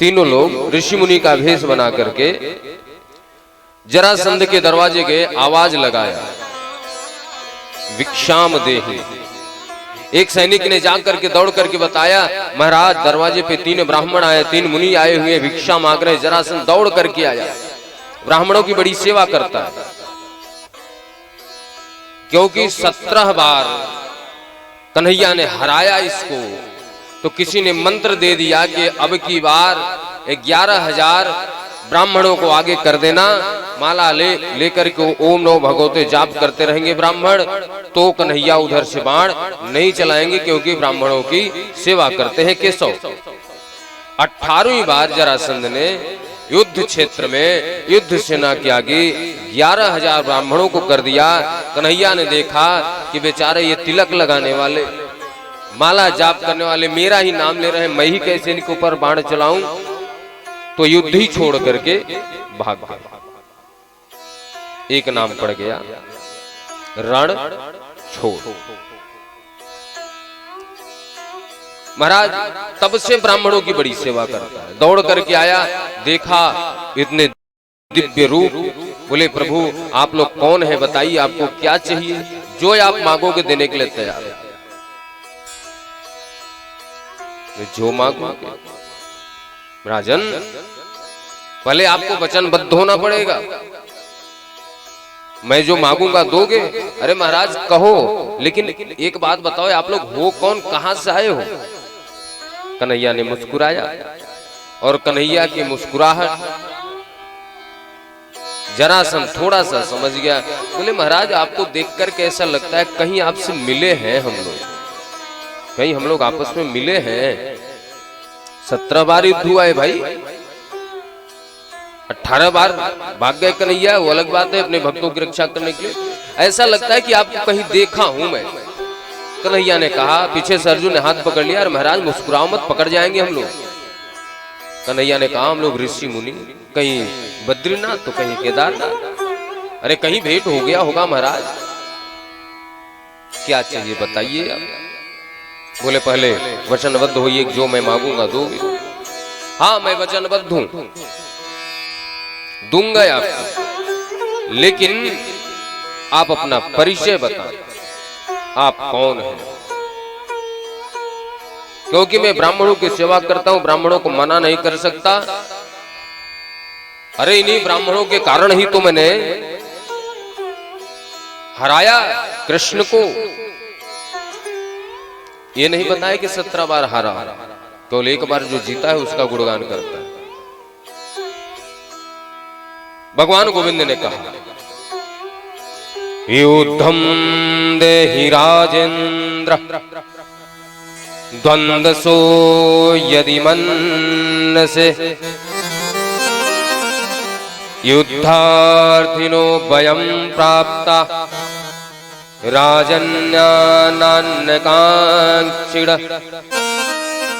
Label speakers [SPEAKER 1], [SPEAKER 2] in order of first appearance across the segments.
[SPEAKER 1] तीनों लोग ऋषि मुनि का भेष बना करके जरासंध के दरवाजे के आवाज लगाया, भिक्षाम देहि। एक सैनिक ने जाकर के दौड़ करके बताया, महाराज दरवाजे पे 3 ब्राह्मण आए, 3 मुनि आए हुए, भिक्षा मांग रहे। जरासंध दौड़ करके आया, ब्राह्मणों की बड़ी सेवा करता है, क्योंकि 17 बार कन्हैया ने हराया इसको, तो किसी ने मंत्र दे दिया कि अब की बार 11,000 ब्राह्मणों को आगे कर देना। माला लेकर के ओम नमो भगवते जाप करते रहेंगे ब्राह्मण, तो कन्हैया उधर से बाण नहीं चलाएंगे, क्योंकि ब्राह्मणों की सेवा करते हैं केशव। 18वीं बार जरासंध ने युद्ध क्षेत्र में युद्ध सेना के आगे 11,000 ब्राह्मणों को कर दिया। कन्हैया ने देखा कि बेचारे ये तिलक लगाने वाले, माला जाप करने वाले मेरा ही नाम ले रहे हैं, मैं ही कैसे इनके ऊपर बाण चलाऊं, तो युद्ध ही छोड़ करके भाग गए। एक नाम पड़ गया रण छोड़। महाराज तब से ब्राह्मणों की बड़ी सेवा करता है। दौड़ करके आया, देखा इतने दिव्य रूप, बोले प्रभु आप लोग कौन है, बताइए आपको क्या चाहिए, जो आप मांगोगे देने के लिए तैयार है। जो मांगोगे राजन, पहले आपको वचनबद्ध होना पड़ेगा, मैं जो मांगूंगा दोगे। अरे महाराज कहो, लेकिन एक बात बताओ आप लोग हो कौन, कहां से आए हो। कन्हैया ने मुस्कुराया, और कन्हैया की मुस्कुराहट जरासंध थोड़ा सा समझ गया। बोले महाराज आपको देखकर कैसा लगता है, कहीं आपसे मिले हैं हम लोग, कहीं हम लोग आपस में मिले हैं। 17 बार युद्ध हुआ है भाई, 18 बार भाग गए कन्हैया, वो अलग बात है अपने भक्तों की रक्षा करने के लिए। ऐसा लगता है कि आपको कहीं देखा हूं मैं। कन्हैया ने कहा, पीछे से अर्जुन ने हाथ पकड़ लिया, और महाराज मुस्कुराओ मत, पकड़ जाएंगे हम लोग। कन्हैया ने कहा हम लोग ऋषि मुनि, कहीं बद्रीनाथ तो कहीं केदारनाथ, अरे कहीं भेंट हो गया होगा महाराज, क्या चाहिए बताइए आप। बोले पहले वचनबद्ध होइए, जो मैं मांगूंगा दोगे। हाँ मैं वचनबद्ध हूं, दूंगा आपको, लेकिन आप अपना परिचय बताएं, आप कौन हैं, क्योंकि मैं ब्राह्मणों की सेवा करता हूं, ब्राह्मणों को मना नहीं कर सकता। अरे इन्हीं ब्राह्मणों के कारण ही तो मैंने हराया कृष्ण को। ये नहीं बताया कि 17 बार हारा, केवल एक बार जो जीता है उसका गुणगान करता है। भगवान गोविंद ने कहा, युद्धम देहि राजेंद्र द्वंद्वसो यदि मन्यसे, युद्धार्थिनो भयं प्राप्ता राजन्यान्यकांक्षिण।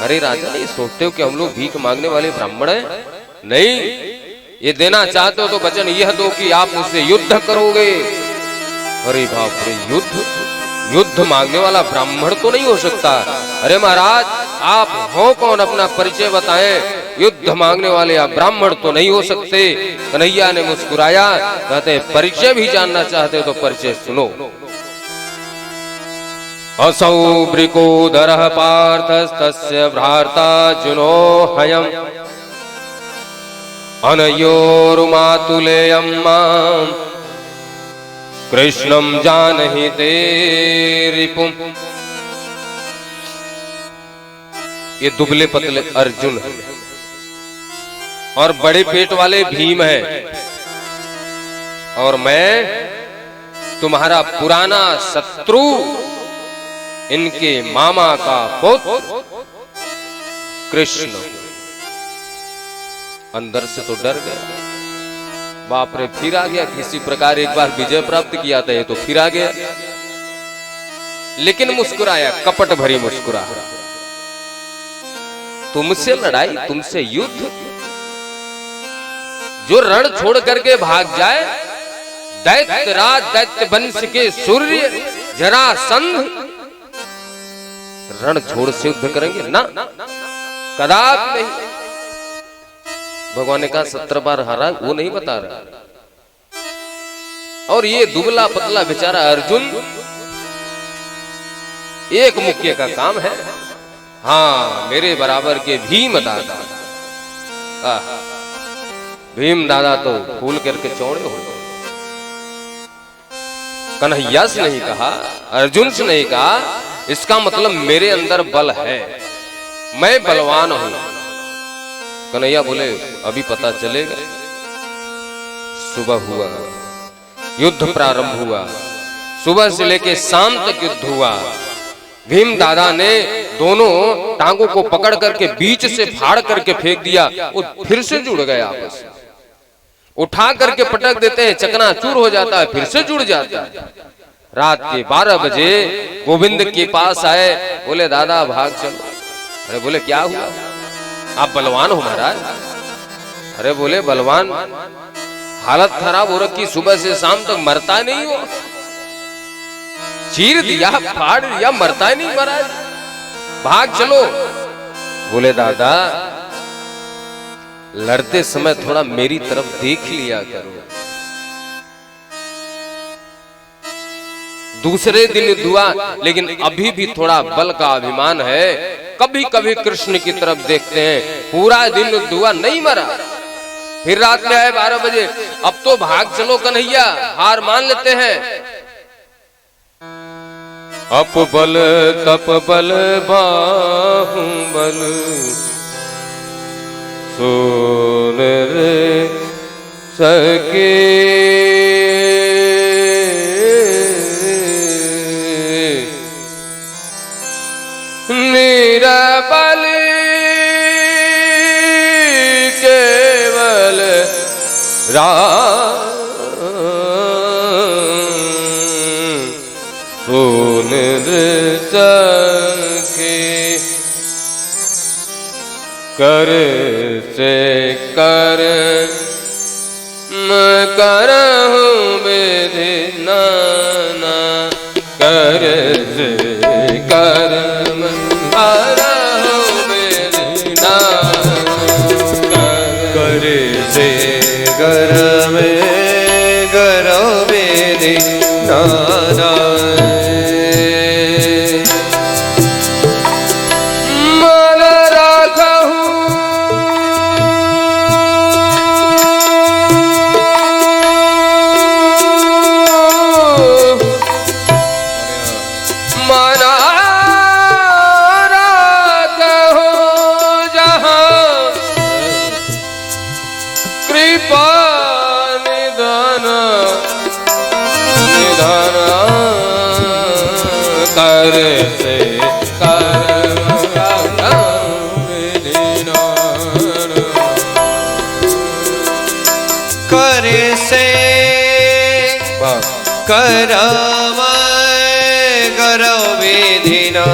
[SPEAKER 1] अरे राजा ये सोचते हो कि हम लोग भीख मांगने वाले ब्राह्मण हैं? नहीं, ये देना चाहते हो तो वचन यह दो कि आप मुझसे युद्ध करोगे। अरे बाप रे, युद्ध मांगने वाला ब्राह्मण तो नहीं हो सकता। अरे महाराज आप हो कौन, अपना परिचय बताएं। युद्ध मांगने वाले आप ब्राह्मण तो नहीं हो सकते। कन्हैया ने मुस्कुराया, कहते परिचय भी जानना चाहते हो तो परिचय सुनो। असौ ब्रिकोदरः पार्थस्तस्य भ्राता जुनो हयम्, अनयोरुमातुलेयं मां कृष्णं जानहि ते रिपुम्। ये दुबले पतले अर्जुन है और बड़े पेट वाले भीम है, और मैं तुम्हारा पुराना शत्रु, इनके मामा का पुत्र कृष्ण। अंदर से तो डर गया, बाप रे, फिर आ गया। किसी प्रकार एक बार विजय प्राप्त किया था, ये तो फिर आ गया, लेकिन मुस्कुराया, कपट भरी मुस्कुराहट। तुमसे लड़ाई, तुमसे युद्ध, जो रण छोड़ करके भाग जाए, दैत्यराज दैत्य वंश के सूर्य जरासंध रण छोड़ से युद्ध करेंगे ना, कदापि नहीं। भगवान ने कहा 17 बार हारा, वो नहीं बता रहा। और ये दुबला पतला बेचारा अर्जुन, एक मुक्के का काम है। हाँ, मेरे बराबर के भीम दादा, भीम दादा तो फूल करके चौड़े हो गए। कन्हैया से नहीं कहा, अर्जुन से नहीं कहा, इसका मतलब मेरे अंदर बल है, मैं बलवान हूं। कन्हैया बोले अभी पता चलेगा। सुबह हुआ, युद्ध प्रारंभ हुआ, सुबह से लेके शाम तक युद्ध हुआ। भीम दादा ने दोनों टांगों को पकड़ करके बीच से फाड़ करके फेंक दिया, वो फिर से जुड़ गए आपस में। उठा करके पटक देते हैं, चकनाचूर हो जाता है, फिर से जुड़ जाता है। रात के 12 बजे गोविंद के पास आए, बोले दादा भाग चलो। अरे बोले क्या हुआ? आप बलवान हो महाराज? अरे बोले बलवान, हालत खराब हो रखी, सुबह से शाम तक मरता नहीं हो, चीर दिया, फाड़ दिया, मरता ही नहीं महाराज, भाग चलो। बोले दादा लड़ते समय थोड़ा मेरी तरफ देख लिया करो। दूसरे दिन दुआ, लेकिन अभी भी थोड़ा बल का अभिमान है, कभी कभी कृष्ण की तरफ देखते हैं, पूरा दिन दुआ नहीं मरा। फिर रात में आए 12 बजे, अब तो भाग चलो कन्हैया, हार मान लेते हैं। अप बल तप बल बाहुबल सुन रे सके, निरबल केवल राम सुन सके, कर से कर मैं करहूं विधि नाना, कर से कर मैं करहूं विधि नाना, कर से कर मैं करहूं विधि नाना। कर से कर कर से करम करो विधि ना,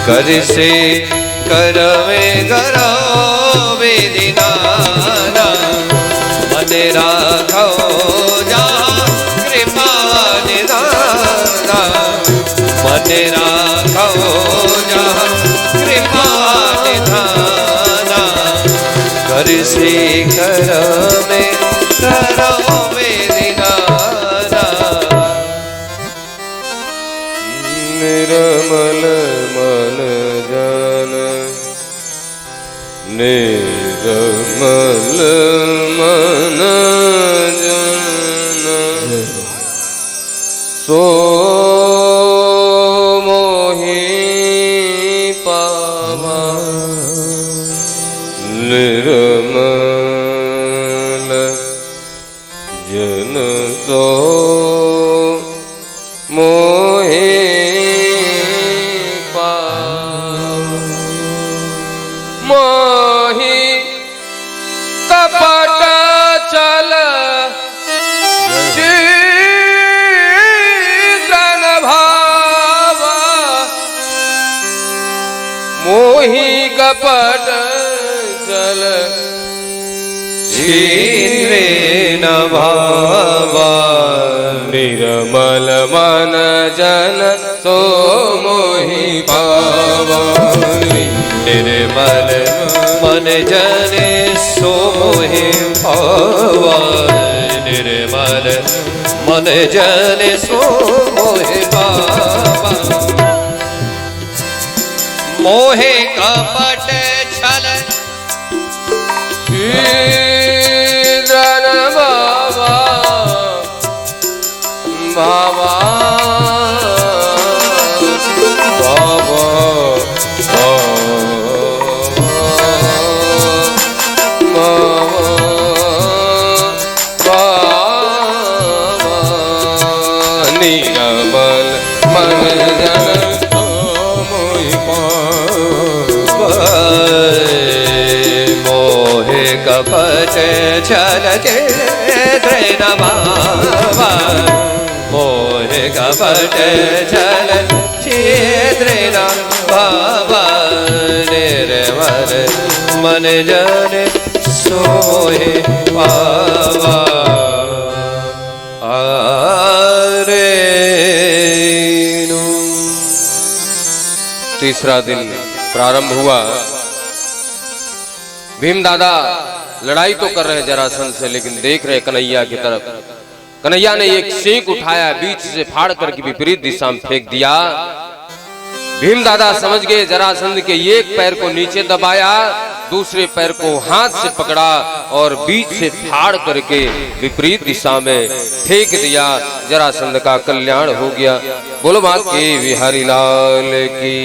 [SPEAKER 1] कर से कर में करो विधि नाना, मन राखो जहाँ कृपा निधाना, मन राखो जहाँ कृपा निधाना, कर से कर में करो विधि नाना, निर्मल मन जन निर्मल मन जन, सो मोहि पावा, निर्मल जन सो मोहि पावा। कपट चल चित्रन भाव मोहि कपट चल
[SPEAKER 2] चित्रेण भावा
[SPEAKER 1] निर्मल मन जन सो मोहि पावा
[SPEAKER 2] निर्मल मन जने सो मोहि पावा निर्मल मन जने सो मोहि पावा मोहे कपट छल
[SPEAKER 1] चित्रन बाबा बाबा निर्मल मन जन
[SPEAKER 2] मोहे कपट छल चित्रेण भावा मोहे कपट छल चित्रेण भावा निर्मल मन जन सोहे पावा
[SPEAKER 1] तीसरा दिन प्रारंभ हुआ। भीम दादा लड़ाई तो कर रहे जरासंध से, लेकिन देख रहे कन्हैया की तरफ। कन्हैया ने एक सेक उठाया, बीच से फाड़ करके विपरीत दिशा में फेंक दिया। भीम दादा समझ गए, जरासंध के एक पैर को नीचे दबाया, दूसरे पैर को हाथ से पकड़ा और बीच से फाड़ करके विपरीत दिशा में फेंक दिया। जरासंध का कल्याण हो गया। बोलो बात के बिहारी लाल की।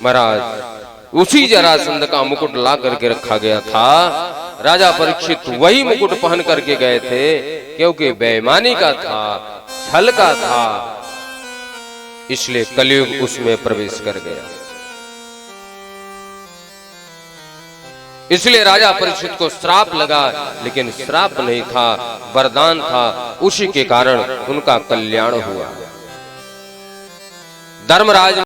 [SPEAKER 1] महाराज उसी जरासंध का मुकुट ला करके रखा गया था। राजा परीक्षित वही मुकुट पहन करके गए थे, क्योंकि बेईमानी का था, छल का था, इसलिए कलयुग उसमें प्रवेश कर गया। इसलिए राजा परीक्षित को श्राप लगा, लेकिन श्राप नहीं था, वरदान था। उसी के कारण उनका कल्याण हुआ। धर्मराज